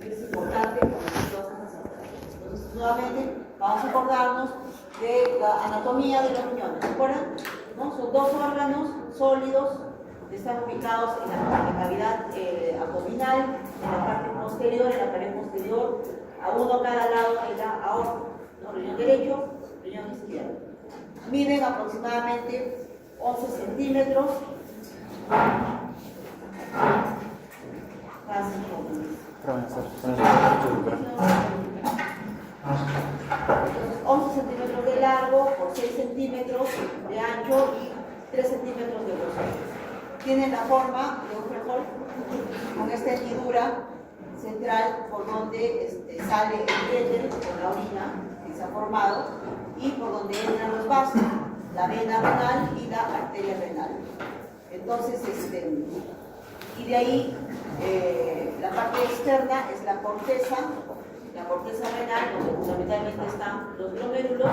Es importante conocer todas estas alteraciones. Entonces, nuevamente, vamos a acordarnos de la anatomía de los riñones. ¿Se acuerdan? ¿No? Son dos órganos sólidos, están ubicados en la cavidad abdominal, en la parte posterior, en la pared posterior, a uno a cada lado de la aorta, ¿no? Riñón derecho, riñón izquierdo. Miden aproximadamente 11 centímetros, casi como 11 centímetros de largo por 6 centímetros de ancho y 3 centímetros de grosor. Tienen la forma de un frijol con esta hendidura central por donde sale el éter con la orina que se ha formado y por donde entran los vasos, la vena renal y la arteria renal. Entonces, y de ahí la parte externa es la corteza renal, donde fundamentalmente están los glomérulos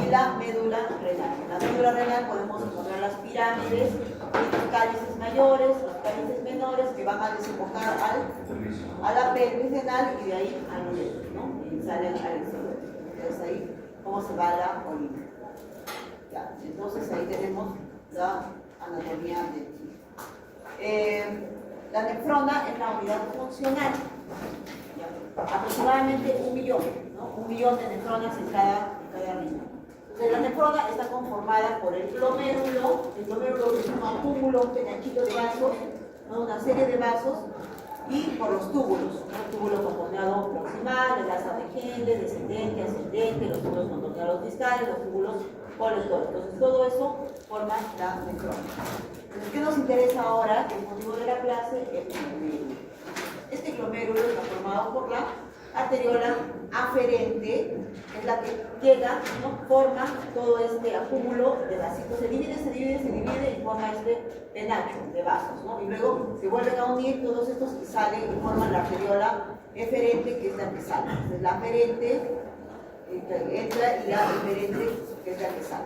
y la médula renal. En la médula renal podemos encontrar las pirámides, los cálices mayores, los cálices menores que van a desembocar a la pelvis renal y de ahí al uretro, ¿no? Y salen al exterior. Entonces ahí cómo se va la orina. Ya, entonces ahí tenemos la anatomía del chico. La nefrona es la unidad funcional. Aproximadamente 1 millón, ¿no? 1 millón de nefronas en cada riñón. Entonces, la nefrona está conformada por el glomérulo es un acúmulo, un penachito de vasos, ¿no? Una serie de vasos, y por los túbulos, ¿no? El túbulo contorneado proximal, el asa de Henle, descendente, ascendente, los túbulos contorneados distales, los túbulos colectores. Entonces, todo eso forma la nefrona. Entonces, ¿qué nos interesa ahora? El motivo de la clase es el glomérulo. Este glomérulo está formado por la arteriola aferente, es la que llega, ¿no? Forma todo este acúmulo de vasitos, se divide y forma este penacho de vasos, ¿no? Y luego se vuelven a unir todos estos y salen y forman la arteriola eferente, que es la que sale. Entonces la aferente entra y la eferente, que es la que sale.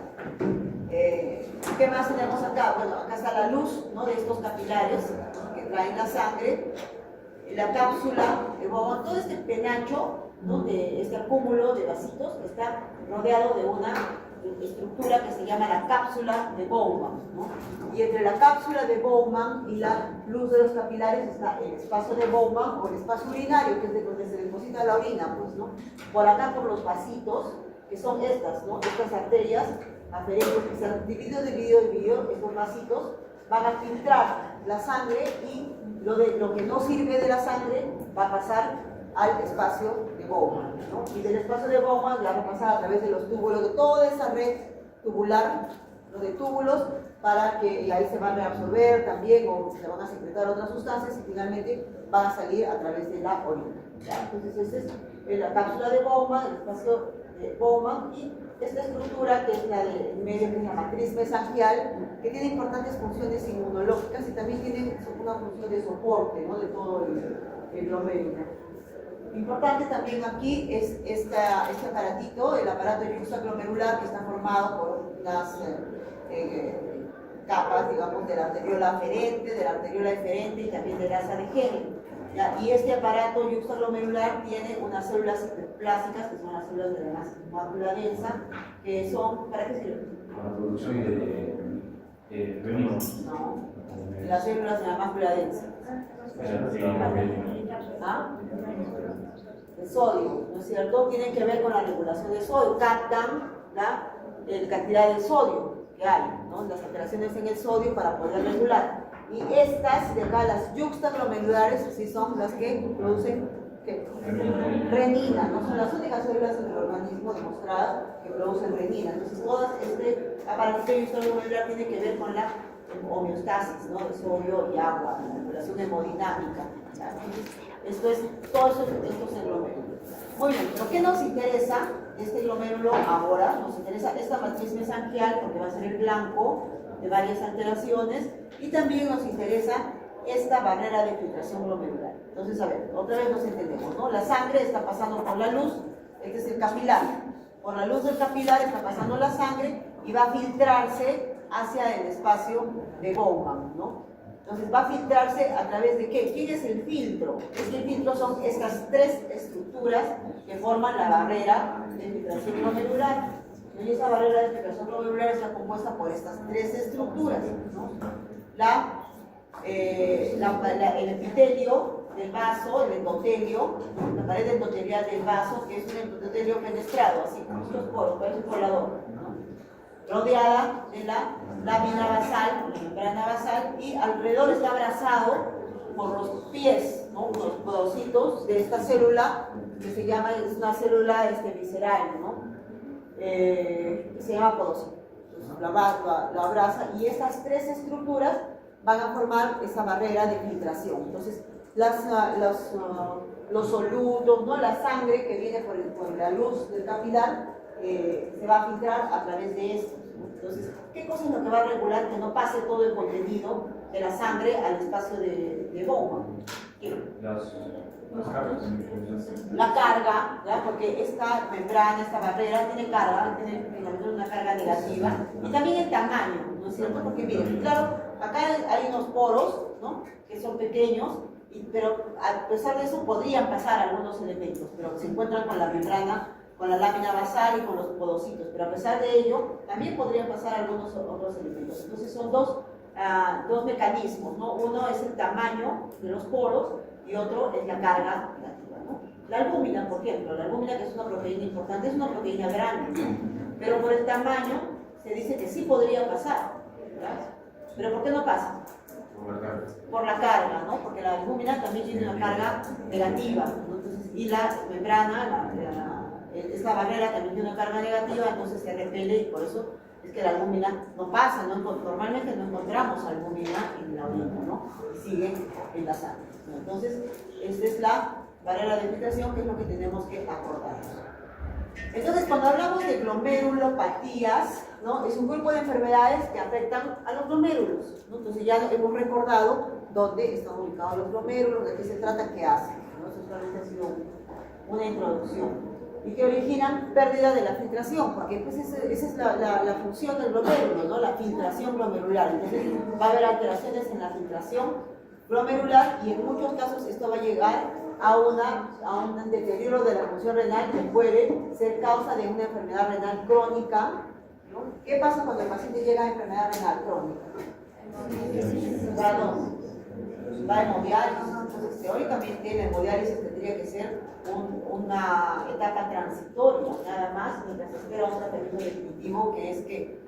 ¿Qué más tenemos acá? Bueno, acá está la luz, ¿no? De estos capilares, ¿no? Que traen la sangre. La cápsula de Bowman, todo este penacho, ¿no? De este acúmulo de vasitos está rodeado de una estructura que se llama la cápsula de Bowman, ¿no? Y entre la cápsula de Bowman y la luz de los capilares está el espacio de Bowman o el espacio urinario, que es de donde se deposita la orina, pues, ¿no? Por acá por los vasitos, que son estas, ¿no? Estas arterias aferentes que se han dividido, estos vasitos van a filtrar la sangre y lo que no sirve de la sangre va a pasar al espacio de Bowman, ¿no? Y del espacio de Bowman ya va a pasar a través de los túbulos, de toda esa red tubular, ¿no? De túbulos, para que y ahí se van a reabsorber también o se van a secretar otras sustancias y finalmente van a salir a través de la orina, ¿ya? Entonces esta es la cápsula de Bowman, el espacio de Bowman, y esta estructura que es la del medio, que es la matriz mesangial, que tiene importantes funciones inmunológicas y también tiene una función de soporte, ¿no? De todo el glomérulo. Importante también aquí es este aparatito, el aparato yuxtaglomerular, que está formado por unas capas, digamos, de la arteriola aferente, de la arteriola eferente y también del asa de Henle. Y este aparato yuxtaglomerular tiene unas células hiperplásicas, que son las células de la mácula densa, que son, ¿para qué sirven? Para la producción de renina. No, las células de la mácula densa. ¿Ah? El sodio, ¿no es cierto? Tienen que ver con la regulación de sodio, captan la cantidad de sodio que hay, ¿no? Las alteraciones en el sodio para poder regular. Y estas de acá, las yuxtaglomerulares, sí son las que producen ¿qué? Renina, no son las únicas células en el organismo demostradas que producen renina. Entonces, todas este aparato yuxtaglomerular tiene que ver con la homeostasis, ¿no? De sodio y agua, la regulación hemodinámica. Todo esto es el glomérulo. Muy bien, ¿por qué nos interesa este glomérulo ahora? Nos interesa esta matriz mesangial porque va a ser el blanco de varias alteraciones, y también nos interesa esta barrera de filtración glomerular. Entonces, a ver, otra vez nos entendemos, ¿no? La sangre está pasando por la luz, este es el capilar. Por la luz del capilar está pasando la sangre y va a filtrarse hacia el espacio de Bowman, ¿no? Entonces va a filtrarse a través de ¿qué? ¿Quién es el filtro? El filtro son estas tres estructuras que forman la barrera de filtración glomerular. Y esa barrera de filtración glomerular está compuesta por estas tres estructuras, ¿no? El epitelio del vaso, el endotelio, la pared endotelial del vaso, que es un endotelio fenestrado, así con muchos poros, parece un colador, ¿no? Rodeada de la lámina basal, la membrana basal, y alrededor está abrazado por los pies, ¿no? Unos podocitos de esta célula que se llama, es una célula visceral, ¿no? Que se llama podocito. Entonces, lo abraza, y estas tres estructuras van a formar esa barrera de filtración. Entonces, los solutos, ¿no? La sangre que viene por la luz del capilar se va a filtrar a través de esto. Entonces, ¿qué cosa es lo que va a regular que no pase todo el contenido de la sangre al espacio de bomba? Las cargas. La carga, ¿ya? Porque esta membrana, esta barrera tiene carga, tiene una carga negativa, y también el tamaño, ¿no es cierto? Porque miren, claro, acá hay unos poros, ¿no? Que son pequeños, pero a pesar de eso podrían pasar algunos elementos, pero se encuentran con la membrana, con la lámina basal y con los podocitos, pero a pesar de ello también podrían pasar algunos otros elementos. Entonces son dos mecanismos, ¿no? Uno es el tamaño de los poros y otro es la carga negativa, ¿no? La albúmina, por ejemplo, la albúmina, que es una proteína importante, es una proteína grande, pero por el tamaño se dice que sí podría pasar, ¿verdad? ¿Pero por qué no pasa? Por la carga, ¿no? Porque la albúmina también tiene una carga negativa, ¿no? Entonces, y la membrana, esta barrera también tiene una carga negativa, entonces se repele, y por eso es que la albúmina no pasa, ¿no? Normalmente no encontramos albúmina en la orina, ¿no? Y sigue en la sangre, ¿no? Entonces, esta es la barrera de filtración, que es lo que tenemos que acordar. Entonces, cuando hablamos de glomerulopatías, ¿no? Es un grupo de enfermedades que afectan a los glomérulos, ¿no? Entonces ya hemos recordado dónde están ubicados los glomérulos, de qué se trata, qué hacen, ¿no? Eso solamente ha sido una introducción. Y que originan pérdida de la filtración, porque pues esa es la función del glomérulo, ¿no? La filtración glomerular. Entonces va a haber alteraciones en la filtración glomerular, y en muchos casos esto va a llegar a un deterioro de la función renal, que puede ser causa de una enfermedad renal crónica, ¿no? ¿Qué pasa cuando el paciente llega a enfermedad renal crónica? Va a hemodiálisis. Entonces, teóricamente la hemodiálisis tendría que ser una etapa transitoria, nada más, mientras se espera un tratamiento definitivo, que es que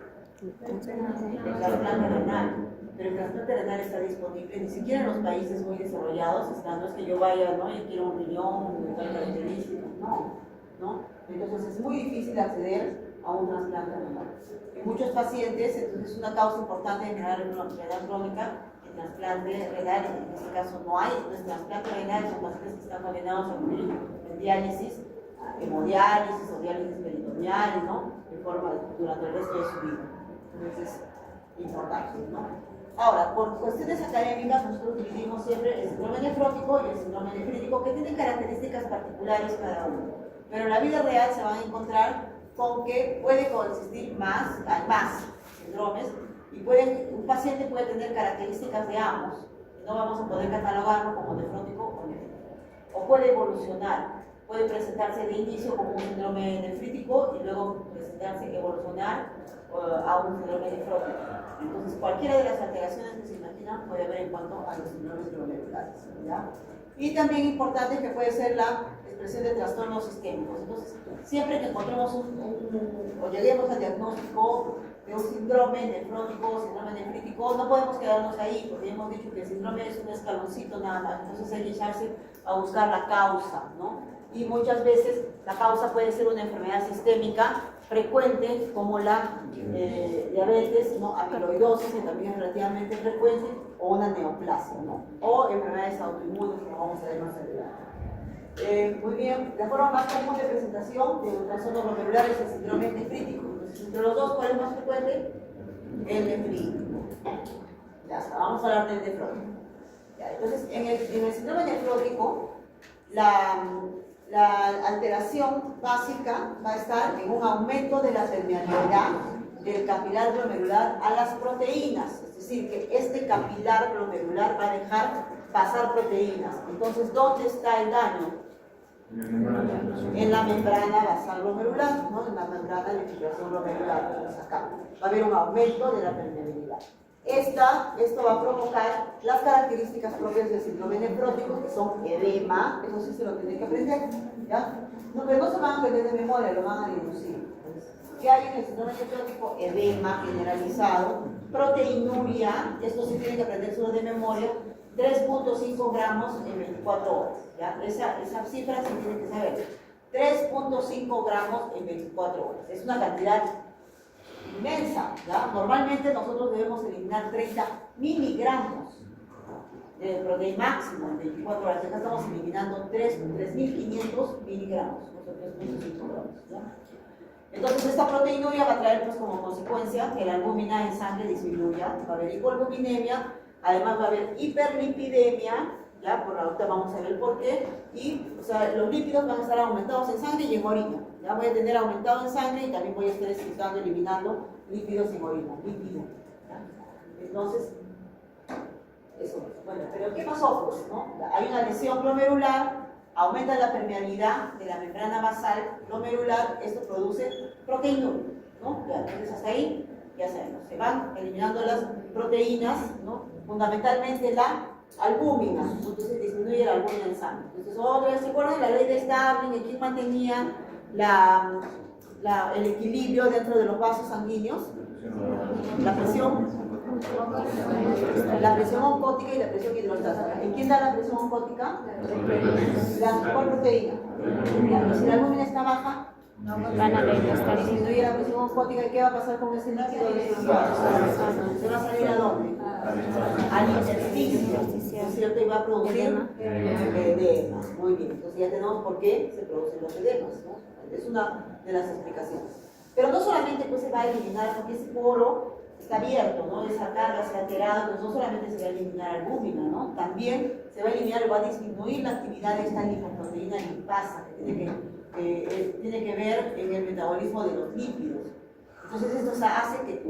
el trasplante renal. Pero el trasplante renal está disponible, ni siquiera en los países muy desarrollados está. No es que yo vaya, ¿no? Yo quiero un riñón de tal característica, no. Entonces es muy difícil acceder a un trasplante renal. En muchos pacientes, entonces es una causa importante de enfermedad renal crónica, el trasplante renal. En este caso no hay, el trasplante renal son pacientes que están condenados a morir en diálisis, hemodiálisis o diálisis peritoneal, ¿no? Durante el resto de su vida. Entonces es importante, ¿no? Ahora, por cuestiones académicas, nosotros dividimos siempre el síndrome nefrótico y el síndrome nefrítico, que tienen características particulares cada uno. Pero en la vida real se van a encontrar con que puede coexistir hay más síndromes, y un paciente puede tener características de ambos. No vamos a poder catalogarlo como nefrótico o nefrítico. O puede evolucionar, puede presentarse de inicio como un síndrome nefrítico y luego evolucionar a un síndrome nefrótico. Entonces, cualquiera de las alteraciones que se imaginan puede haber en cuanto a los síndromes glomerulares, ¿ya? Y también importante que puede ser la expresión de trastornos sistémicos. Entonces, siempre que encontremos o lleguemos al diagnóstico de un síndrome nefrótico o síndrome nefrítico, no podemos quedarnos ahí, porque hemos dicho que el síndrome es un escaloncito nada más. Entonces hay que echarse a buscar la causa, ¿no? Y muchas veces la causa puede ser una enfermedad sistémica frecuente, como la diabetes, ¿no? Amiloidosis, que también es relativamente frecuente, o una neoplasia, ¿no? O enfermedades autoinmunes, como vamos a ver más adelante. Muy bien, la forma más común de presentación de un trastorno glomerular es el síndrome nefrítico. Entonces, entre los dos, ¿cuál es más frecuente? El nefrítico. Ya está, vamos a hablar del nefrótico. Entonces, en el síndrome nefrótico, la alteración básica va a estar en un aumento de la permeabilidad del capilar glomerular a las proteínas, es decir, que este capilar glomerular va a dejar pasar proteínas. Entonces, ¿dónde está el daño? En la membrana basal glomerular, ¿no? En la membrana de filtración glomerular, entonces acá va a haber un aumento de la permeabilidad. Esto va a provocar las características propias del síndrome nefrótico, que son edema, eso sí se lo tienen que aprender, ¿ya? No, pero no se van a aprender de memoria, lo van a deducir. ¿Qué hay en el síndrome nefrótico? Edema generalizado, proteinuria, esto sí tienen que aprender solo de memoria, 3.5 gramos en 24 horas, ¿ya? Esa cifra sí tienen que saber, 3.5 gramos en 24 horas, es una cantidad inmensa, ¿ya? Normalmente nosotros debemos eliminar 30 miligramos de proteína máximo en 24 horas. Acá estamos eliminando 3.500 miligramos, o sea, 3.5 gramos, ¿ya? Entonces esta proteinuria va a traer pues, como consecuencia que la albúmina en sangre disminuya, va a haber hipoalbuminemia, además va a haber hiperlipidemia, ¿ya? Por ahorita vamos a ver por qué, y o sea, los lípidos van a estar aumentados en sangre y en orina. Ya voy a tener aumentado en sangre y también voy a estar excitando, eliminando lípidos en orina, lípido. Entonces, eso. Bueno, pero ¿qué pasó? Pues, ¿no? Hay una lesión glomerular, aumenta la permeabilidad de la membrana basal glomerular, esto produce proteinuria, ¿no? Ya, entonces hasta ahí, ya sabemos, se van eliminando las proteínas, ¿no? Fundamentalmente la albúmina, entonces disminuye la albúmina en sangre. Entonces, otra vez, ¿se acuerdan de la ley de Starling? ¿En quién mantenía el equilibrio dentro de los vasos sanguíneos? La presión oncótica y la presión hidrostática. ¿En quién da la presión oncótica? ¿Cuál proteína? Si la albúmina está baja, van a disminuye la presión oncótica. ¿Y qué va a pasar con ese líquido? ¿Se va a salir a dónde? Al intersticio, ¿no es cierto? Y va a producir edema. Muy bien, entonces ya tenemos por qué se producen los edemas, ¿no? Es una de las explicaciones. Pero no solamente pues, se va a eliminar, porque ese poro está abierto, ¿no? Esa carga se ha alterado, pues no solamente se va a eliminar albúmina, ¿no? También se va a eliminar o va a disminuir la actividad de esta lipoproteína lipasa, que tiene que ver en el metabolismo de los lípidos. Entonces esto hace que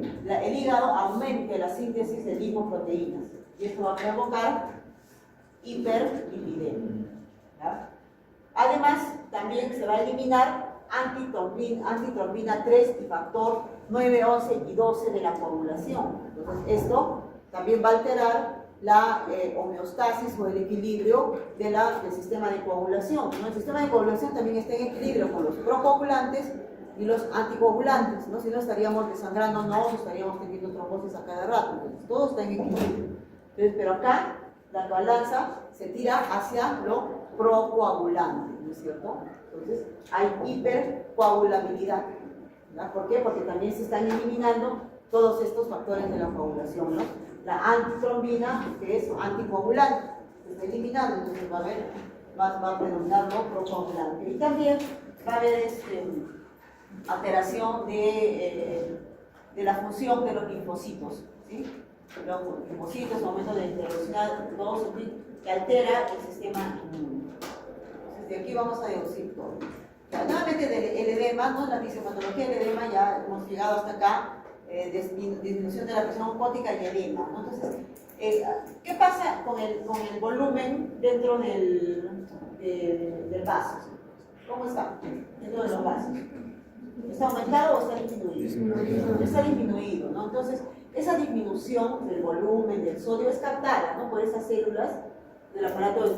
el hígado aumente la síntesis de lipoproteínas y esto va a provocar hiperlipidemia, ¿ya? Además, también se va a eliminar antitrombina 3 y factor 9, 11 y 12 de la coagulación. Entonces esto también va a alterar la homeostasis o el equilibrio del sistema de coagulación, ¿no? El sistema de coagulación también está en equilibrio con los procoagulantes y los anticoagulantes, ¿no? Si no estaríamos desangrando, no estaríamos teniendo trombosis a cada rato. Entonces, todo está en equilibrio. Entonces, pero acá la balanza se tira hacia lo procoagulante, ¿no es cierto? Entonces, hay hipercoagulabilidad, ¿no? ¿Por qué? Porque también se están eliminando todos estos factores de la coagulación, ¿no? La antitrombina, que es anticoagulante, se está eliminando, entonces va a predominar lo procoagulante. Y también va a haber alteración de la función de los linfocitos, ¿sí? Los linfocitos, aumento de interleucina 2, que altera el sistema inmune. Entonces, de aquí vamos a deducir todo. Ya, nuevamente, el edema, ¿no? La fisiopatología del edema, ya hemos llegado hasta acá, disminución de la presión oncótica y edema, ¿no? Entonces, ¿qué pasa con el volumen dentro del vaso? ¿Cómo está dentro de los vasos? ¿Está aumentado o está disminuido? Está disminuido, ¿no? Entonces, esa disminución del volumen del sodio es captada, ¿no? Por esas células del aparato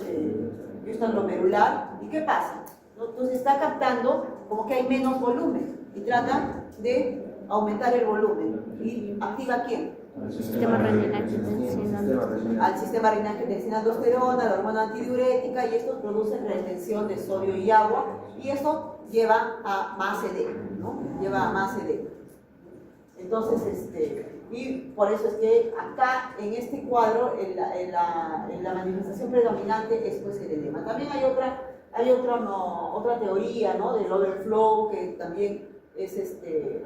glomerular. ¿Y qué pasa? ¿No? Entonces está captando como que hay menos volumen y trata de aumentar el volumen. ¿Y activa a quién? Al sistema renina-angiotensina. Al sistema renina-angiotensina-aldosterona, la hormona antidiurética, y esto produce retención de sodio y agua, y esto lleva a más edema, ¿no? Lleva a más edema. Entonces, y por eso es que acá, en este cuadro, la manifestación predominante es pues el edema. También hay otra teoría, ¿no? Del overflow, que también es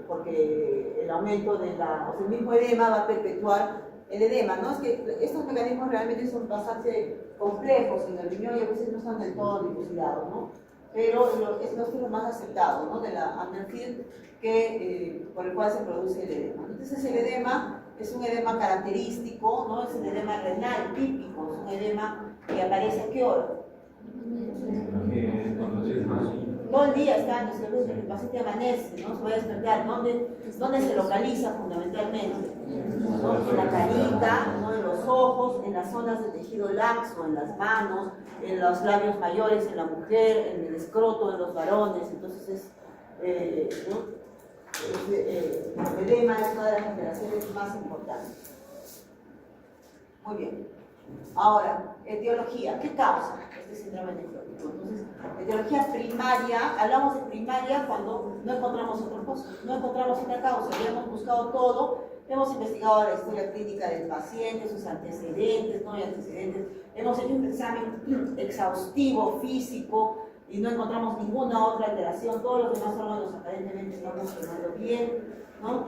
porque el aumento o sea, el mismo edema va a perpetuar el edema, ¿no? Es que estos mecanismos realmente son bastante complejos en el riñón y a veces no están del todo dilucidados, ¿no? pero es lo más aceptado, ¿no? De la Underfield, por el cual se produce el edema. Entonces el edema es un edema característico, ¿no? Es un edema renal típico, es un edema que aparece ¿a qué hora? Todo el día está en nuestro grupo, el paciente amanece, ¿no? Se va a despertar. ¿Dónde se localiza fundamentalmente? ¿No? En la carita, ¿no? En los ojos, en las zonas de tejido laxo, en las manos, en los labios mayores en la mujer, en el escroto de los varones. Entonces ¿no? El edema es una de las alteraciones más importantes. Muy bien. Ahora, etiología. ¿Qué causa este síndrome nefrótico? Entonces, etiología primaria, hablamos de primaria cuando no encontramos otra cosa, no encontramos otra causa, ya hemos buscado todo, hemos investigado la historia clínica del paciente, sus antecedentes, no hay antecedentes, hemos hecho un examen exhaustivo, físico, y no encontramos ninguna otra alteración, todos los demás órganos aparentemente están funcionando bien, ¿no?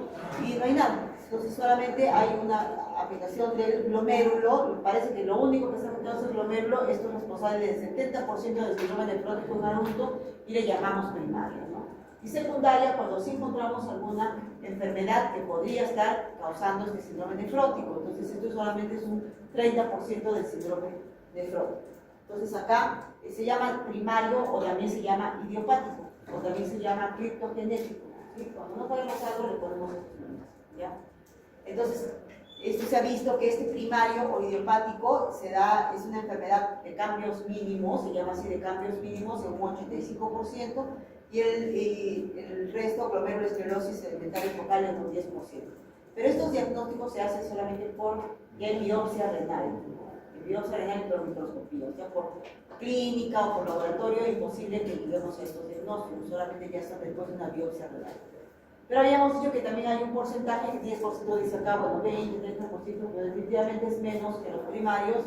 Y no hay nada. Entonces solamente hay una afectación del glomérulo, parece que lo único que está afectado es el glomérulo, esto es responsable del 70% del síndrome nefrótico en adulto y le llamamos primaria, ¿no? Y secundaria cuando sí encontramos alguna enfermedad que podría estar causando este síndrome nefrótico, entonces esto solamente es un 30% del síndrome nefrótico. Entonces acá se llama primario o también se llama idiopático o también se llama criptogenético, ¿sí? Cuando no sabemos algo le ponemos estos nombres, ¿ya? Entonces, esto se ha visto que este primario o idiopático es una enfermedad de cambios mínimos, se llama así de cambios mínimos, en un 85%, y el resto, glomerulosclerosis elementaria focal, en un 10%. Pero estos diagnósticos se hacen solamente por biopsia renal, biopsia renal y por microscopía, o sea, por clínica o por laboratorio, es imposible que lleguemos a estos diagnósticos, solamente ya están después de una biopsia renal. Pero habíamos dicho que también hay un porcentaje, que 10% dice acá, bueno, 20, 30%, pero definitivamente es menos que los primarios,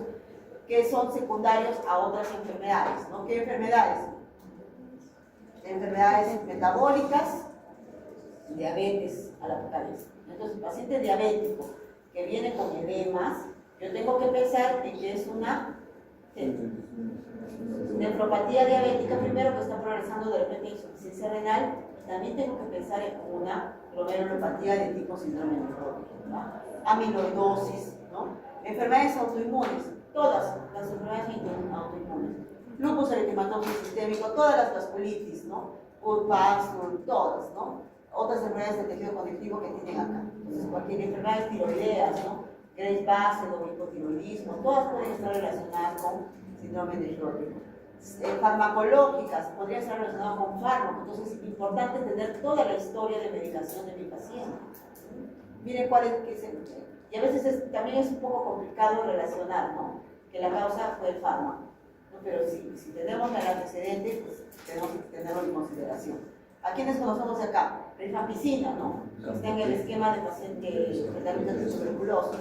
que son secundarios a otras enfermedades, ¿no? ¿Qué enfermedades? Enfermedades metabólicas, diabetes a la cabeza. Entonces, el paciente diabético que viene con edemas, yo tengo que pensar en que es una nefropatía diabética primero, que está progresando de repente en insuficiencia renal. También tengo que pensar en una glomerulopatía de tipo síndrome nefrótico, ¿no? Amiloidosis, ¿no? Enfermedades autoinmunes, todas las enfermedades autoinmunes, lupus eritematoso sistémico, todas las vasculitis, ¿no? URPAS, todas, ¿no? Otras enfermedades del tejido conectivo que tienen acá. Entonces, cualquier enfermedad tiroideas, ¿no? Graves base o hipotiroidismo, todas pueden estar relacionadas con síndrome nefrótico. Farmacológicas, podría estar relacionado con fármaco, entonces es importante tener toda la historia de medicación de mi paciente. Miren cuál es y a veces también es un poco complicado relacionar, ¿no? Que la causa fue el fármaco, ¿no? Pero si tenemos el antecedente, pues tenemos que tenerlo en consideración. ¿A quiénes conocemos de acá? Rifampicina, ¿no? Está en el esquema de pacientes tratamientos de tuberculosis.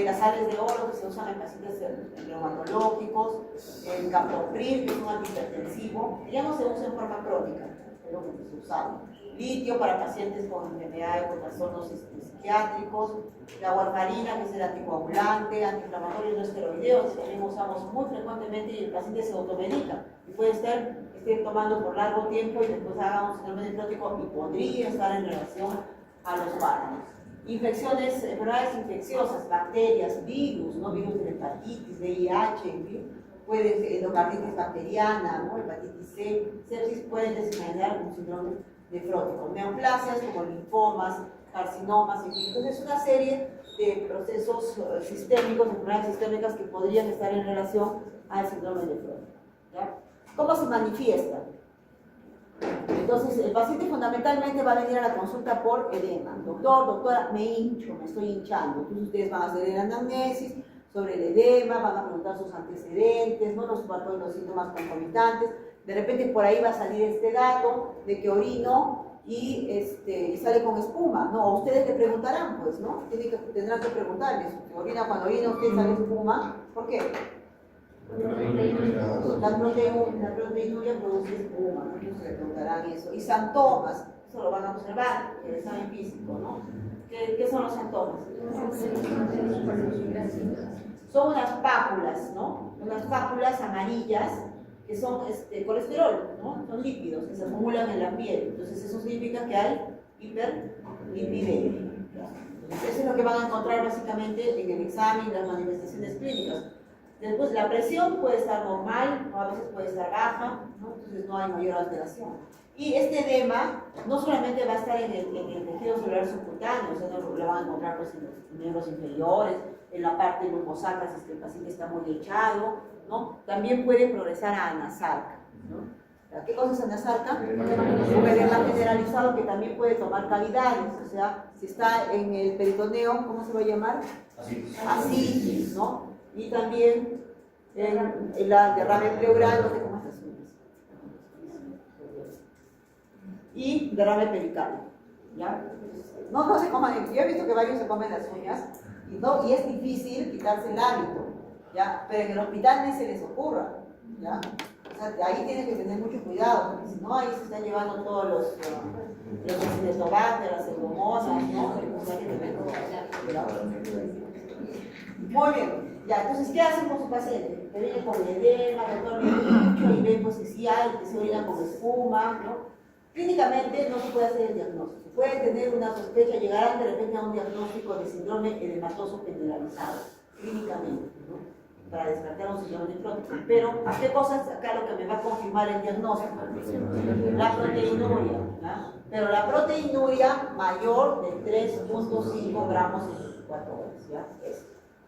Las sales de oro que se usan en pacientes reumatológicos, el captopril, que es un antihipertensivo, que ya no se usa en forma crónica, pero que se usaba. Litio para pacientes con enfermedades o trastornos psiquiátricos, la warfarina, que es el anticoagulante, antiinflamatorio no esteroideo, que también usamos muy frecuentemente y el paciente se automedica y puede estar tomando por largo tiempo y después haga un síndrome nefrótico y podría estar en relación a los fármacos. Infecciones, enfermedades infecciosas, bacterias, virus, ¿no? Virus de hepatitis, VIH, puede ser endocarditis bacteriana, ¿no? Hepatitis C, sepsis, pueden desencadenar un síndrome nefrótico. Neoplasias como linfomas, carcinomas, en fin. Entonces, una serie de procesos sistémicos, enfermedades sistémicas que podrían estar en relación al síndrome nefrótico, ¿ya? ¿Cómo se manifiesta? Entonces, el paciente fundamentalmente va a venir a la consulta por edema. Doctor, doctora, me hincho, me estoy hinchando. Entonces, ustedes van a hacer el anamnesis sobre el edema, van a preguntar sus antecedentes, ¿no? Los síntomas concomitantes. De repente, por ahí va a salir este dato de que orino y sale con espuma, ¿no? O ustedes le preguntarán, pues, ¿no? Tendrán que preguntarles. Cuando orina usted sale espuma, ¿por qué? La proteinuria produce espuma, ¿no? Entonces le preguntarán eso. Y santomas, eso lo van a observar en el examen físico, ¿no? ¿Qué son los santomas? Son unas pápulas, ¿no? Unas pápulas amarillas que son colesterol, ¿no? Son lípidos que se acumulan en la piel. Entonces eso significa que hay hiperlipidemia. Entonces eso es lo que van a encontrar básicamente en el examen, las manifestaciones clínicas. Después la presión puede estar normal o a veces puede estar baja, ¿no? Entonces no hay mayor alteración. Y este edema no solamente va a estar en el tejido celular subcutáneo, o sea, no lo van a encontrar pues, en los miembros inferiores, en la parte lumbosacra si es que el paciente está muy echado, ¿no? También puede progresar a anasarca, ¿no? ¿Qué cosa es anasarca? Un edema generalizado que también puede tomar cavidades, o sea, si está en el peritoneo, ¿cómo se va a llamar? Así, ¿no? Y también en la derrame pleural, no sé cómo se asume. Y derrame pericardio, ¿ya? No se coman, yo he visto que varios se comen las uñas y es difícil quitarse el hábito, ¿ya? Pero en el hospital ni se les ocurra, ¿ya? O sea, ahí tienen que tener mucho cuidado, porque si no, ahí se están llevando todos los estobacter, las pseudomonas, ¿no? Entonces hay que tener cuidado. Muy bien, ya, entonces, ¿qué hacen con su paciente? Que viene con edema, que duerme mucho y ven pues que sí hay, que se orina con espuma, ¿no? Clínicamente no se puede hacer el diagnóstico. Puede tener una sospecha, llegar de repente a un diagnóstico de síndrome edematoso generalizado, clínicamente, ¿no? Para descartar un síndrome nefrótico. Pero, ¿qué cosas acá lo que me va a confirmar el diagnóstico? La proteinuria, ¿no? Pero la proteinuria mayor de 3.5 gramos en 24 horas, ¿ya?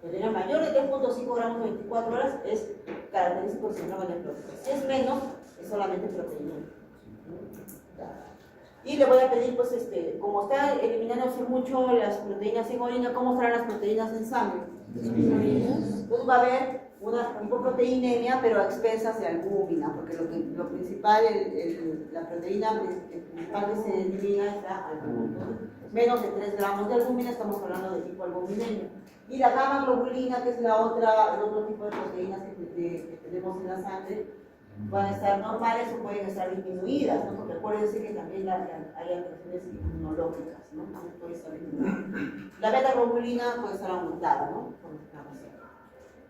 Proteína mayor de 3.5 gramos en 24 horas es característico del síndrome nefrótico. Si es menos, es solamente proteinuria. Y le voy a pedir, pues, como está eliminándose mucho las proteínas en orina, ¿cómo estarán las proteínas en sangre? Entonces va a haber una hipoproteinemia, pero a expensas de albúmina, porque lo principal, la proteína principal que se elimina es la albúmina. Menos de 3 gramos de albúmina, estamos hablando de tipo albuminemia. Y la gamma globulina, que es el otro tipo de proteínas que tenemos en la sangre, van a estar normales o pueden estar disminuidas, ¿no? Porque acuérdense que también hay alteraciones inmunológicas, ¿no? Entonces puede estar disminuida. La beta-globulina puede estar aumentada, ¿no?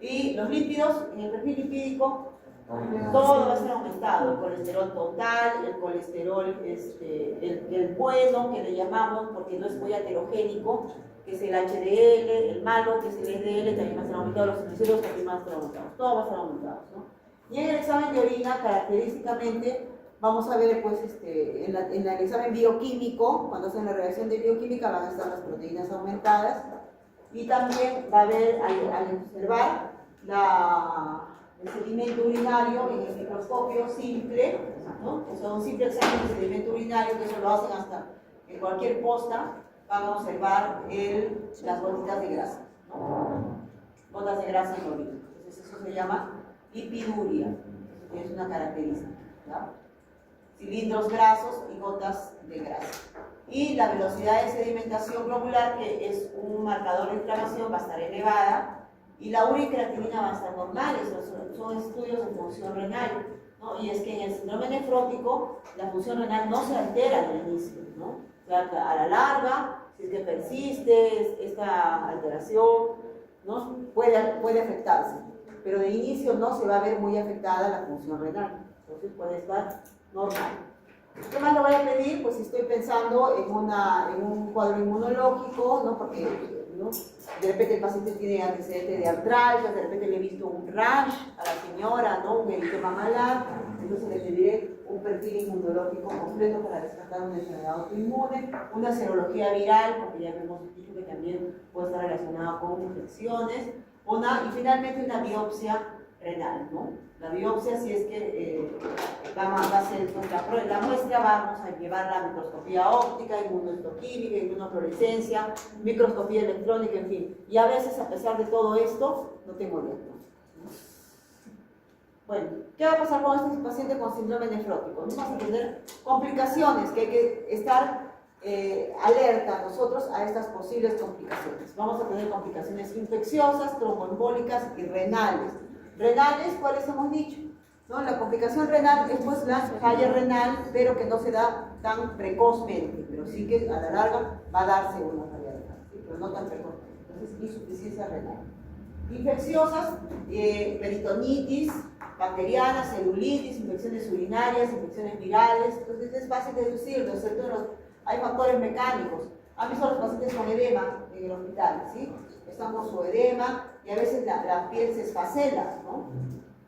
Y los lípidos, en el perfil lipídico, todo va a ser aumentado: el colesterol total, el colesterol, el bueno, que le llamamos, porque no es muy heterogénico, que es el HDL, el malo, que es el LDL, también va a ser aumentado, los triglicéridos también van a estar aumentados, todo va a estar aumentado, ¿no? Y en el examen de orina, característicamente, vamos a ver, pues, en el examen bioquímico, cuando hacen la reacción de bioquímica, van a estar las proteínas aumentadas. Y también va a haber, al observar el sedimento urinario en el microscopio simple, ¿no? O sea, un simple examen de sedimento urinario, que eso lo hacen hasta en cualquier posta, van a observar las gotitas de grasa, ¿no? Gotas de grasa en orina. Entonces, eso se llama lipiduria, es una característica, ¿ya? Cilindros grasos y gotas de grasa. Y la velocidad de sedimentación globular, que es un marcador de inflamación, va a estar elevada, y la uricreatinina va a estar normal. Son estudios de función renal, ¿no? Y es que en el síndrome nefrótico la función renal no se altera al inicio, ¿no? O sea, a la larga, si es que persiste esta alteración, ¿no? puede afectarse, pero de inicio no se va a ver muy afectada la función renal, entonces puede estar normal. ¿Qué más le voy a pedir? Pues si estoy pensando en un cuadro inmunológico, ¿no? Porque, ¿no? De repente el paciente tiene antecedentes de artralgia, de repente le he visto un rash a la señora, ¿no? Un eritema malar, entonces le pediré un perfil inmunológico completo para descartar una enfermedad autoinmune, una serología viral, porque ya hemos dicho que también puede estar relacionada con infecciones, y finalmente una biopsia renal, ¿no? La biopsia, si es que va a ser pues, la muestra, vamos a llevar la microscopía óptica, inmunohistoquímica, inmunofluorescencia, microscopía electrónica, en fin. Y a veces, a pesar de todo esto, no tengo diagnóstico. Bueno, ¿qué va a pasar con este paciente con síndrome nefrótico? Vamos a tener complicaciones, que hay que estar alerta nosotros a estas posibles complicaciones. Vamos a tener complicaciones infecciosas, tromboembólicas y renales. Renales, ¿cuáles hemos dicho? ¿No? La complicación renal es pues la falla renal, pero que no se da tan precozmente, pero sí que a la larga va a darse una falla renal, ¿sí? Pero no tan precozmente. Entonces, insuficiencia renal. Infecciosas, peritonitis, bacterianas, celulitis, infecciones urinarias, infecciones virales. Entonces es fácil deducirlo, ¿cierto? Hay factores mecánicos. ¿Han visto a los pacientes con edema en el hospital? ¿Sí? Están con su edema y a veces la piel se esfacela, ¿no?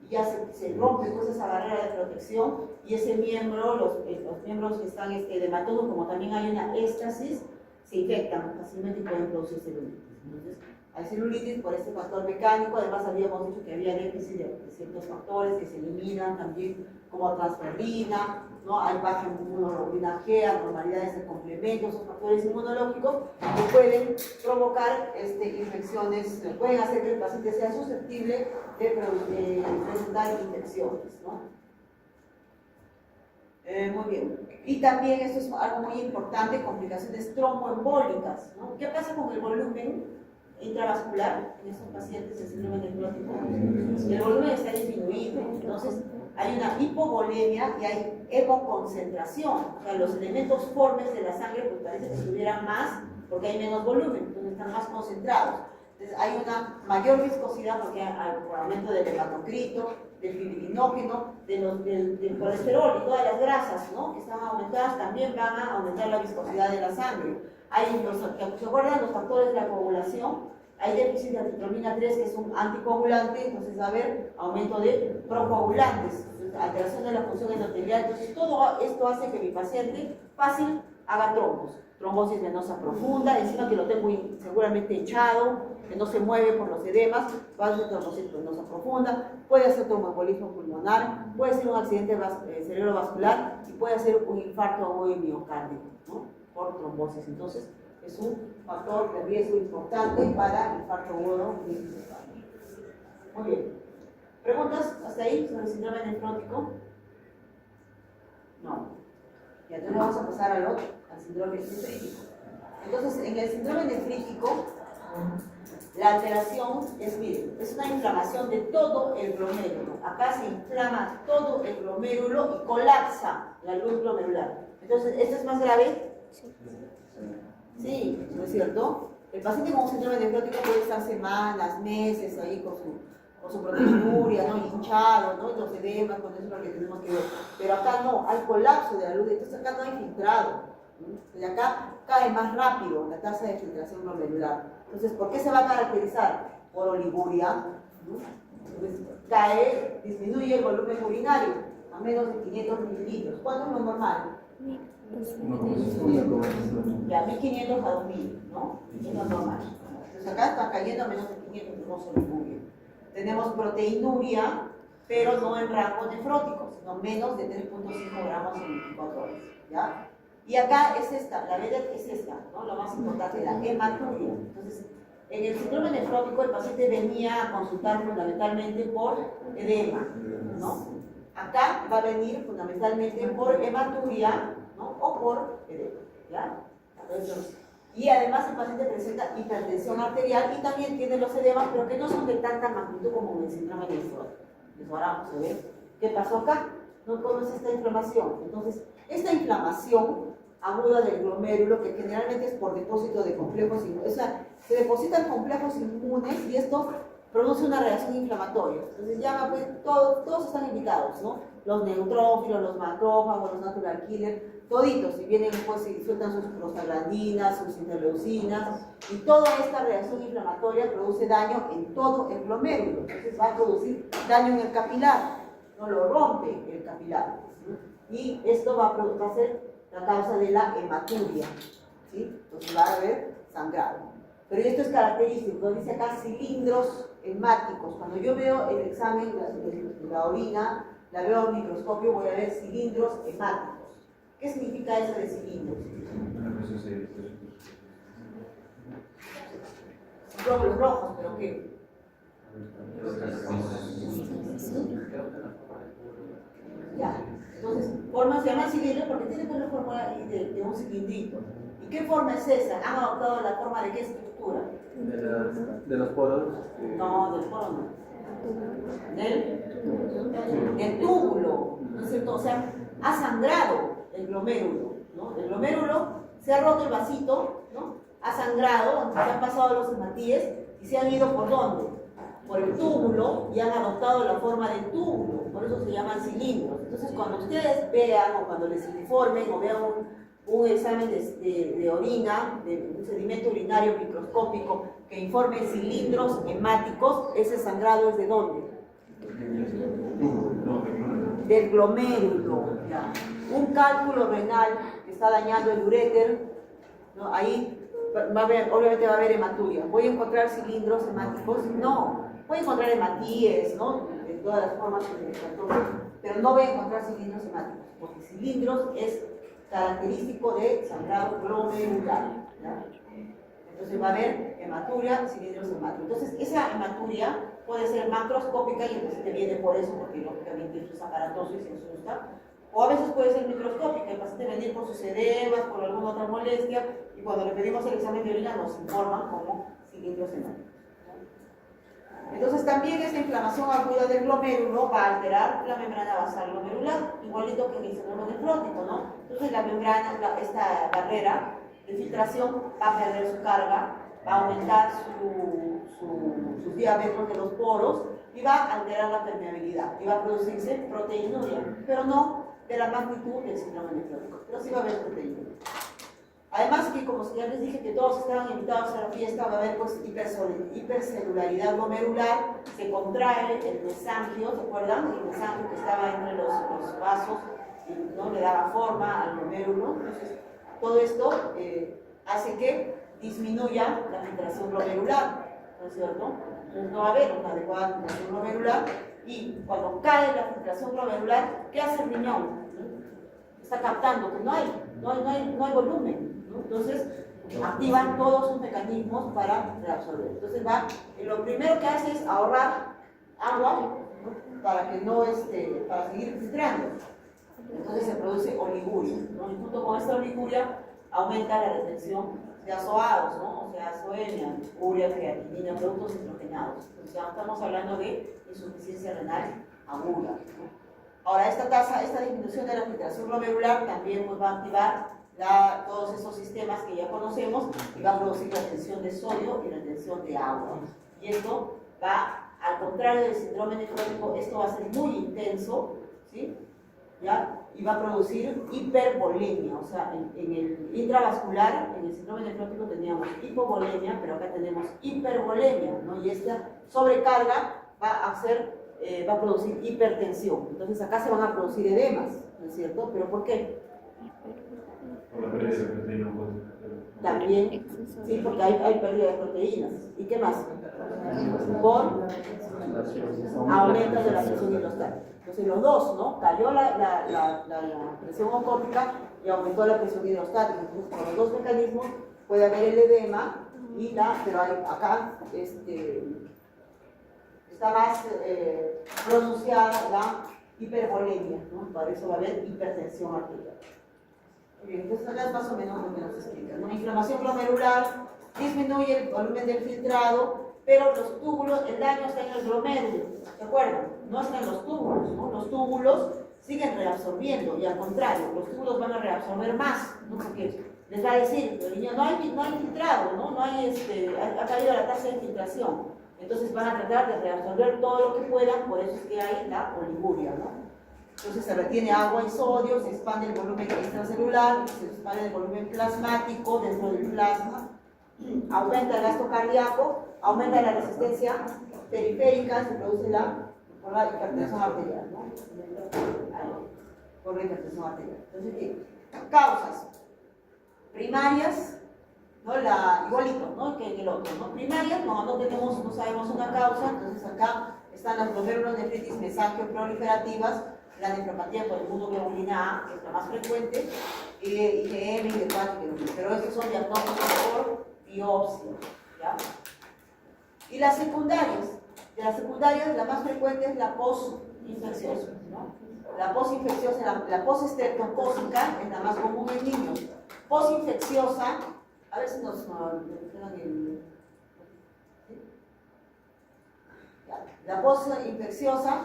Y ya se rompe pues, esa barrera de protección y ese miembro, los miembros que están edematosos, como también hay una éstasis, se infectan fácilmente y pueden producir celulitis. Entonces, hay celulitis por este factor mecánico. Además habíamos dicho que había déficit de ciertos factores que se eliminan también, como transferrina, ¿no? Hay baja inmunoglobulina G, anormalidades de complementos, son factores inmunológicos que pueden provocar infecciones, pueden hacer que el paciente sea susceptible de presentar infecciones, ¿no? Muy bien. Y también, esto es algo muy importante, complicaciones tromboembólicas, ¿no? ¿Qué pasa con el volumen intravascular en estos pacientes de síndrome nefrótico? El volumen está disminuido, entonces hay una hipovolemia y hay hemoconcentración. O sea, los elementos formes de la sangre pues parece que estuvieran más porque hay menos volumen, entonces están más concentrados. Entonces hay una mayor viscosidad porque hay por aumento del hematocrito, del fibrilinógeno, del colesterol y todas las grasas, ¿no? Que están aumentadas también van a aumentar la viscosidad de la sangre. ¿Se acuerdan los factores de la coagulación? Hay déficit de antitromina 3, que es un anticoagulante, entonces va a haber aumento de procoagulantes, alteración de la función endotelial. Entonces todo esto hace que mi paciente fácil haga trombos, trombosis venosa profunda, encima que lo tengo seguramente hinchado, que no se mueve por los edemas, va a ser trombosis venosa profunda, puede ser tromboembolismo pulmonar, puede ser un accidente cerebrovascular y puede ser un infarto agudo miocárdico, ¿no? Por trombosis. Entonces es un factor de riesgo importante para el infarto agudo miocárdico. Muy bien. ¿Preguntas hasta ahí sobre el síndrome nefrótico? No. Y entonces vamos a pasar al otro, al síndrome nefrítico. Entonces, en el síndrome nefrítico, la alteración es, miren, es una inflamación de todo el glomérulo. Acá se inflama todo el glomérulo y colapsa la luz glomerular. Entonces, ¿esto es más grave? Sí, ¿no es cierto? El paciente con un síndrome nefrótico puede estar semanas, meses ahí con su proteinuria, ¿no? Hinchado, ¿no? Los edemas, con eso es lo que tenemos que ver. Pero acá no, hay colapso de la luz, entonces acá no hay filtrado. Y acá cae más rápido la tasa de filtración glomerular. Entonces, ¿por qué se va a caracterizar? Por oliguria, ¿no? Entonces, disminuye el volumen urinario a menos de 500 mililitros. ¿Cuánto es lo normal? Ya, 1500 a 2000, ¿no? Es lo normal. Entonces acá está cayendo a menos de 500, tenemos oliguria. Tenemos proteinuria, pero no en rango nefrótico, sino menos de 3.5 gramos en 24 horas, ¿ya? Y acá es esta, la beta es esta, ¿no? Lo más importante, la hematuria. Entonces, en el síndrome nefrótico el paciente venía a consultar fundamentalmente por edema, ¿no? Acá va a venir fundamentalmente por hematuria, ¿no? O por edema, ¿ya? Entonces, y además el paciente presenta hipertensión arterial y también tiene los edemas, pero que no son de tanta magnitud como en el síndrome nefrótico. Entonces ahora vamos a ver qué pasó acá, ¿no? ¿Cómo es esta inflamación? Entonces, esta inflamación aguda del glomérulo, que generalmente es por depósito de complejos inmunes, o sea, se depositan complejos inmunes y esto produce una reacción inflamatoria. Entonces ya pues, todos están invitados, ¿no? Los neutrófilos, los macrófagos, los natural killers, toditos, y vienen pues y sueltan sus prostaglandinas, sus interleucinas, y toda esta reacción inflamatoria produce daño en todo el glomérulo. Entonces va a producir daño en el capilar, no lo rompe el capilar, ¿sí? Y esto va a ser la causa de la hematuria, ¿sí? Entonces va a haber sangrado. Pero esto es característico, dice acá cilindros hemáticos. Cuando yo veo el examen de la orina, la veo al microscopio, voy a ver cilindros hemáticos. ¿Qué significa eso de cilindros? Glóbulos rojos, ¿pero qué? Ya. Entonces, forma se llama cilindro porque tiene una forma de un cilindrito. ¿Y qué forma es esa? ¿Han adoptado la forma de qué estructura? De los poros. No, del poro no. Del túbulo, ¿no es cierto? O sea, ha sangrado el glomérulo, ¿no? El glomérulo se ha roto el vasito, ¿no? Ha sangrado, se han pasado los hematíes y se han ido ¿por dónde? por el túbulo y han adoptado la forma del túbulo, por eso se llaman cilindros. Entonces, cuando ustedes vean o cuando les informen o vean un examen de orina, de un sedimento urinario microscópico que informe cilindros hemáticos, ese sangrado es ¿de dónde? Del glomérulo. Ya. Un cálculo renal que está dañando el uréter, ¿no? Ahí va a haber, obviamente va a haber hematuria. ¿Voy a encontrar cilindros hemáticos? No. Voy a encontrar hematíes, ¿no? De todas las formas que pero no voy a encontrar cilindros hemáticos, porque cilindros es característico de sangrado glomerular. ¿Ya? Entonces va a haber hematuria, cilindros hemáticos. Entonces esa hematuria puede ser macroscópica y el paciente viene por eso, porque lógicamente eso es aparatoso y se asusta. O a veces puede ser microscópica, el paciente viene por sus edemas, por alguna otra molestia, y cuando le pedimos el examen de orina nos informan como cilindros hemáticos. Entonces también esta inflamación aguda del glomérulo va a alterar la membrana basal glomerular, igualito que en el síndrome nefrótico, ¿no? Entonces la membrana, esta barrera de filtración va a perder su carga, va a aumentar sus diámetros de los poros y va a alterar la permeabilidad y va a producirse proteinuria, pero no de la magnitud del síndrome nefrótico, pero sí va a haber proteinuria. Además que, como ya les dije que todos estaban invitados a la fiesta, va a haber pues hipercelularidad glomerular, se contrae el mesangio, ¿se acuerdan? El mesangio que estaba entre los vasos, y, ¿no? Le daba forma al glomérulo. Entonces, todo esto hace que disminuya la filtración glomerular, ¿no es cierto? Entonces no va a haber una adecuada filtración glomerular y cuando cae la filtración glomerular, ¿qué hace el riñón? Está captando que no hay volumen. Entonces, activan todos sus mecanismos para reabsorber. Entonces, lo primero que hace es ahorrar agua, ¿no? Para que no para seguir filtrando. Entonces se produce oliguria, ¿no? Y junto con esta oliguria aumenta la retención de azoados, ¿no? O sea, azoemia, urea, creatinina, productos nitrogenados. Entonces, ya estamos hablando de insuficiencia renal aguda, ¿no? Ahora, esta disminución de la filtración glomerular también pues, va a activar todos esos sistemas que ya conocemos y va a producir retención de sodio y retención de agua. Y esto va, al contrario del síndrome nefrótico, esto va a ser muy intenso, ¿sí? ¿Ya? Y va a producir hipervolemia. O sea, en el intravascular, en el síndrome nefrótico teníamos hipovolemia, pero acá tenemos hipervolemia, ¿no? Y esta sobrecarga va a producir hipertensión. Entonces acá se van a producir edemas, ¿no es cierto? ¿Pero por qué? Por la pérdida de proteína. También, sí, porque hay pérdida de proteínas. ¿Y qué más? Por aumento de la presión hidrostática. Entonces los dos, ¿no? Cayó la presión ocópica y aumentó la presión hidrostática. Entonces con los dos mecanismos puede haber el edema pero acá está más pronunciada la hipervolemia, ¿no? Para eso va a haber hipertensión arterial. Bien, entonces acá es más o menos lo que nos explica. Una inflamación glomerular disminuye el volumen del filtrado, pero los túbulos, el daño está en el glomérulo, ¿se acuerdan? No está en los túbulos, ¿no? Los túbulos siguen reabsorbiendo y al contrario, los túbulos van a reabsorber más, ¿no? Porque les va a decir, niño, no hay filtrado, ¿no? Ha caído la tasa de filtración. Entonces van a tratar de reabsorber todo lo que puedan, por eso es que hay la oliguria, ¿no? Entonces se retiene agua y sodio, se expande el volumen extracelular, se expande el volumen plasmático dentro del plasma, aumenta el gasto cardíaco, aumenta la resistencia periférica, se produce por la hipertensión arterial, ¿no? Por la hipertensión arterial. Entonces, ¿qué? Causas primarias, ¿no? Igualito, ¿no? Que en el otro, ¿no? Primarias, cuando no sabemos una causa, entonces acá están las glomerulonefritis mesangio-proliferativas, la nefropatía por el immunoglobulina A, que es la más frecuente, IgM, IgG4, pero estos son diagnósticos por biopsia, ¿ya? Y las secundarias, de las secundarias la más frecuente es la posinfecciosa, ¿no? La posinfecciosa, la postestreptocócica es la más común en niños. Posinfecciosa, a ver si nos mencionan el... La posinfecciosa,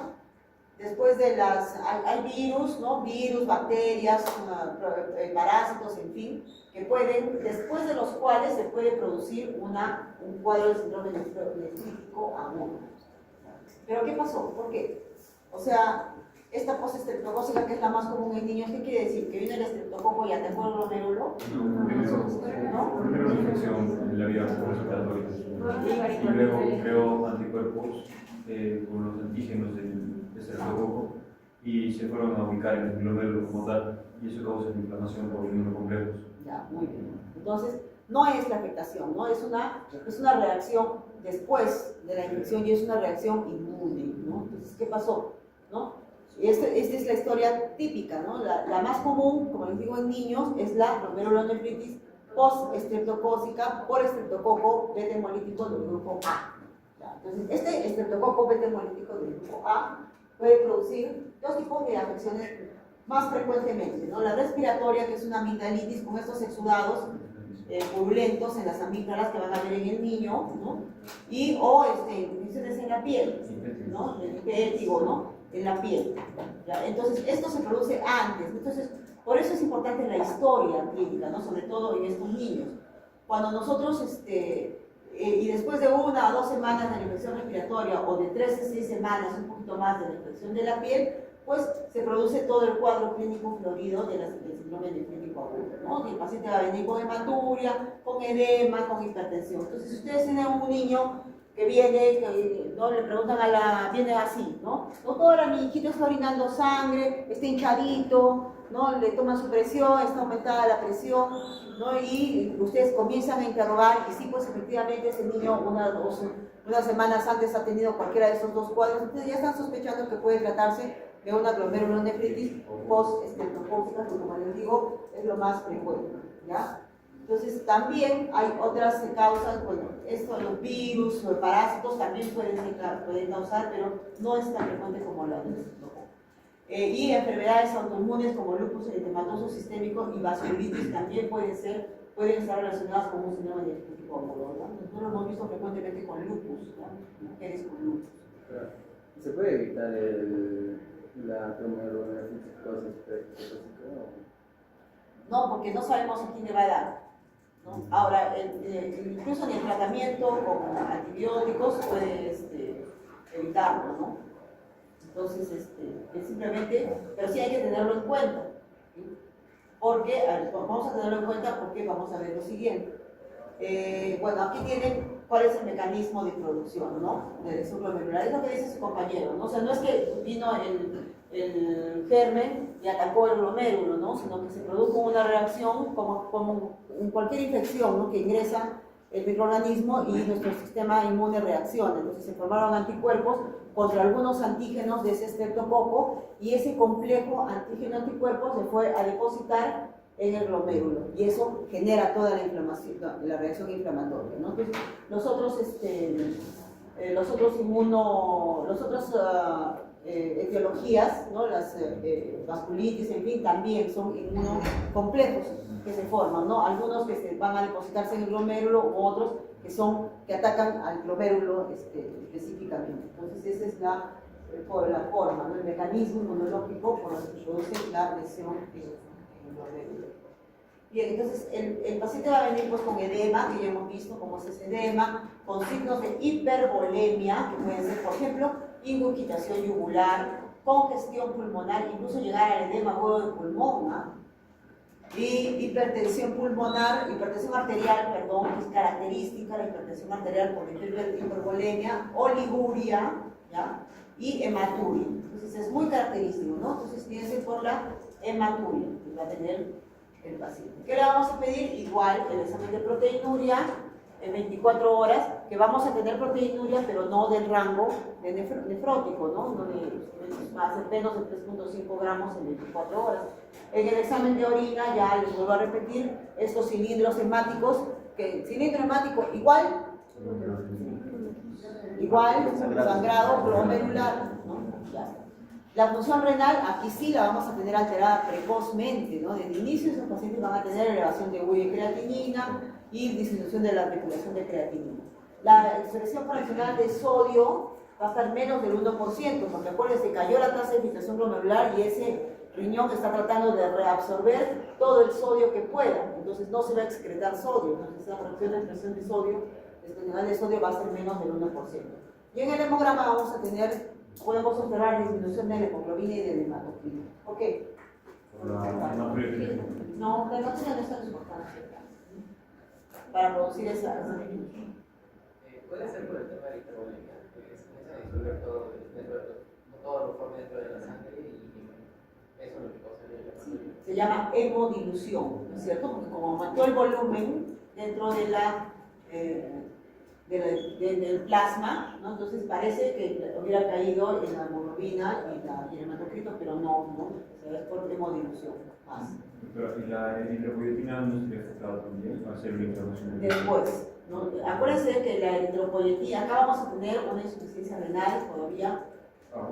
después de hay virus, ¿no? Virus, bacterias, parásitos, en fin, que pueden, después de los cuales se puede producir un cuadro de síndrome nefrítico agudo. ¿Pero qué pasó? ¿Por qué? O sea, esta postestreptocócica, que es la más común en niños, ¿qué quiere decir? ¿Que viene el estreptococo y atacó el glomérulo? No, primero una infección en la vía respiratoria y luego creó anticuerpos con los antígenos del estreptococo y se fueron a ubicar en el glomérulo como tal, y eso causa inflamación por inmunocomplejos. Ya, muy bien. Entonces, no es la afectación, ¿no? Es una reacción después de la infección y es una reacción inmune, ¿no? Entonces, ¿qué pasó? ¿No? Esta es la historia típica, ¿no? La más común, como les digo en niños, es la glomerulonefritis post-estreptocócica por estreptococo beta hemolítico del grupo A. ¿Ya? Entonces, este estreptococo beta hemolítico del grupo A puede producir dos tipos de afecciones más frecuentemente, ¿no? La respiratoria, que es una amigdalitis con estos exudados purulentos en las amígdalas que van a ver en el niño, ¿no? Y o infecciones en la piel, ¿no? El vértigo, ¿no? En la piel. ¿Ya? Entonces, esto se produce antes. Entonces, por eso es importante la historia clínica, ¿no? Sobre todo en estos niños. Cuando nosotros, y después de 1 a 2 semanas de la infección respiratoria, o de 3 a 6 semanas, un poquito más de la infección de la piel, pues se produce todo el cuadro clínico florido del síndrome nefrítico agudo, ¿no? El paciente va a venir con hematuria, con edema, con hipertensión. Entonces, si ustedes tienen un niño que viene, ¿no? Le preguntan viene así, ¿no? Doctora, mi hijito está orinando sangre, está hinchadito, ¿no? Le toman su presión, está aumentada la presión, ¿no? Y ustedes comienzan a interrogar, y sí, pues efectivamente ese niño unas semanas antes ha tenido cualquiera de esos dos cuadros, entonces ya están sospechando que puede tratarse de una glomerulonefritis post-estreptocócica, que como les digo, es lo más frecuente, ¿ya? Entonces, también hay otras causas, bueno, los virus o parásitos también pueden causar, pero no es tan frecuente como la del estreptococo. Y enfermedades autoinmunes como lupus eritematoso sistémico y vasculitis también pueden estar relacionadas con un síndrome nefrítico agudo, ¿no? Nosotros lo hemos visto frecuentemente con lupus, ¿no? Mujeres con lupus. ¿Se puede evitar la glomerulonefritis? No, porque no sabemos a quién le va a dar, ¿no? Ahora, incluso en el tratamiento con antibióticos puede evitarlo, ¿no? Entonces, es simplemente, pero sí hay que tenerlo en cuenta, ¿sí? Porque, vamos a tenerlo en cuenta porque vamos a ver lo siguiente. Bueno, aquí tienen cuál es el mecanismo de producción, ¿no? De subglomerular, es lo que dice su compañero, ¿no? O sea, no es que vino el germen y atacó el glomérulo, ¿no? Sino que se produjo una reacción como en cualquier infección, ¿no? Que ingresa el microorganismo y nuestro sistema inmune reacciona. Entonces se formaron anticuerpos contra algunos antígenos de ese estreptococo y ese complejo antígeno-anticuerpo se fue a depositar en el glomérulo y eso genera toda la inflamación, la reacción inflamatoria, ¿no? Entonces, los otros etiologías, ¿no? Las vasculitis, en fin, también son inmunocomplejos que se forman, ¿no? Algunos que van a depositarse en el glomérulo u otros que atacan al glomérulo específicamente. Entonces, esa es la forma, ¿no? El mecanismo inmunológico por el que se produce la lesión en el glomérulo. Bien, entonces el paciente va a venir pues con edema, que ya hemos visto cómo es ese edema, con signos de hipervolemia, que pueden ser, por ejemplo, ingurgitación yugular, congestión pulmonar, incluso llegar al edema agudo de pulmón, ¿no? Y hipertensión arterial, perdón, que es característica, la hipertensión arterial por hipervolemia, oliguria, ¿ya? Y hematuria. Entonces es muy característico, ¿no? Entonces fíjense por la hematuria que va a tener el paciente. ¿Qué le vamos a pedir? Igual el examen de proteinuria en 24 horas, que vamos a tener proteinuria, pero no del rango de nefrótico, ¿no? Va a ser menos de 3.5 gramos en 24 horas. En el examen de orina, ya les vuelvo a repetir, estos cilindros hemáticos, que cilindro hemático igual, sangrado glomerular, ¿no? Ya está. La función renal, aquí sí la vamos a tener alterada precozmente, ¿no? Desde inicio esos pacientes van a tener elevación de urea y creatinina y disminución de la articulación de creatinina. La excreción fraccional de sodio va a estar menos del 1%, porque acuérdense, cayó la tasa de filtración glomerular y ese riñón está tratando de reabsorber todo el sodio que pueda, entonces no se va a excretar sodio, entonces la fracción de excreción de sodio, de sodio va a ser menos del 1%. Y en el hemograma vamos a tener, podemos observar disminución de la hemoglobina y del hematocrito. ¿Por qué? Por la hemoglobina. No, la hemoglobina no es tan importante para producir esa disminución. Puede ser por el tema de hipervolemia, que se comienza a disolver todo lo forma dentro de la sangre y eso es lo que causaría la hemoglobina. Se llama hemodilución, ¿no es cierto? Porque como aumentó el volumen dentro de del plasma, ¿no? Entonces parece que hubiera caído en la hemoglobina y el hematocrito, pero no, ¿no? O sea, es por hemodilución más. Pero ¿y la eritropoyetina no estaría afectada también para hacer una intervención? Después, ¿no? Acuérdense que la eritropoyetina, acá vamos a tener una insuficiencia renal todavía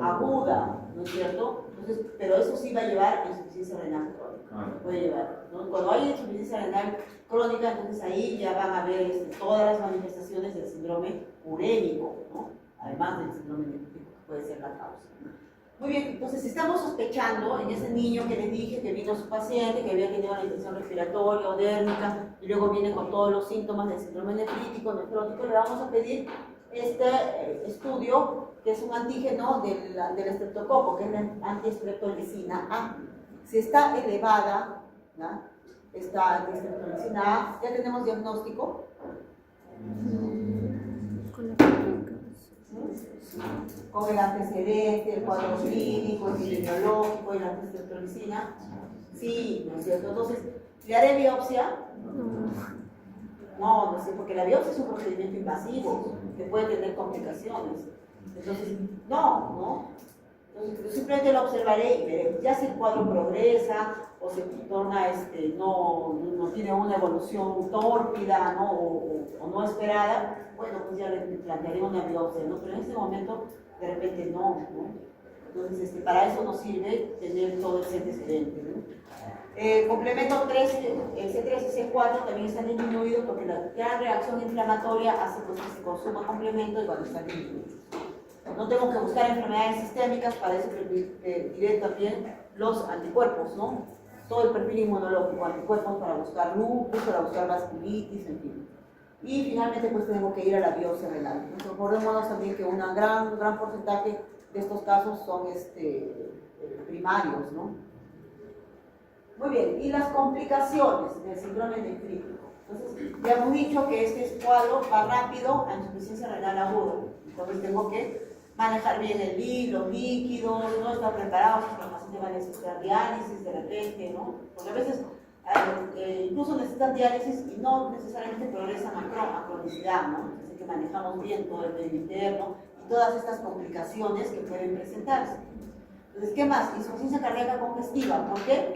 aguda, ¿no es cierto? Entonces, pero eso sí va a llevar a insuficiencia renal crónica. Puede llevar, ¿no? Cuando hay insuficiencia renal crónica, entonces ahí ya van a ver todas las manifestaciones del síndrome urémico, ¿no? Además del síndrome nefrítico, que puede ser la causa. Muy bien, entonces estamos sospechando en ese niño que les dije que vino su paciente, que había tenido una infección respiratoria o dérmica, y luego viene con todos los síntomas del síndrome nefrítico, nefrótico, le vamos a pedir este estudio, que es un antígeno del estreptococo, que es la antiestreptolicina A. Si está elevada, ¿no? Esta antiestreptolicina A, ya tenemos diagnóstico. Con la clínica. Con el antecedente, el cuadro clínico, el epidemiológico y la antiestreptolicina. Sí, ¿no es cierto? Entonces, ¿le haré biopsia? No, no sé, porque la biopsia es un procedimiento invasivo que puede tener complicaciones. Entonces, no. Entonces, simplemente lo observaré y veré. Ya si el cuadro progresa o se torna, no tiene una evolución tórpida, ¿no? O no esperada, bueno, pues ya le plantearé una biopsia, ¿no? Pero en este momento, de repente, no. Entonces, para eso nos sirve tener todo ese antecedente, ¿no? Complemento 3, el C3 y C4 también están disminuidos porque la gran reacción inflamatoria hace pues, que se consuma complemento y cuando están disminuidos. No tengo que buscar enfermedades sistémicas, para eso diré también los anticuerpos, ¿no? Todo el perfil inmunológico, anticuerpos para buscar lupus, para buscar vasculitis, en fin. Y finalmente pues tenemos que ir a la biopsia renal. Entonces, recordémonos también que un gran porcentaje de estos casos son primarios, ¿no? Muy bien, y las complicaciones del síndrome nefrítico. Entonces, ya hemos dicho que este cuadro va rápido a insuficiencia renal aguda. Entonces, tengo que manejar bien los líquidos, no estar preparados, porque el paciente va a necesitar diálisis de repente, ¿no? Porque a veces incluso necesitan diálisis y no necesariamente progresan a cronicidad, ¿no? Así que manejamos bien todo el medio interno y todas estas complicaciones que pueden presentarse. Entonces, ¿qué más? Insuficiencia cardíaca congestiva. ¿Por qué?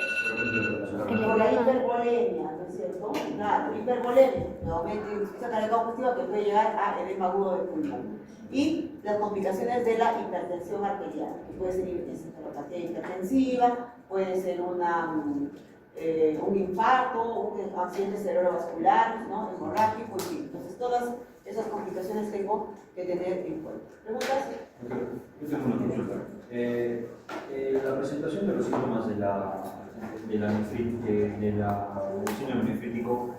Por la hipervolemia, ¿no es cierto? Claro, hipervolemia. Nuevamente, insuficiencia cardíaca congestiva que puede llegar a edema agudo del pulmón. Y las complicaciones de la hipertensión arterial, que puede ser encefalopatía hipertensiva, puede ser un infarto, un accidente cerebrovascular, ¿no? Hemorrágico, en fin. Entonces, todas esas complicaciones tengo que tener en cuenta. ¿Preguntas? Yo tengo una consulta. La presentación de los síntomas del síndrome nefrítico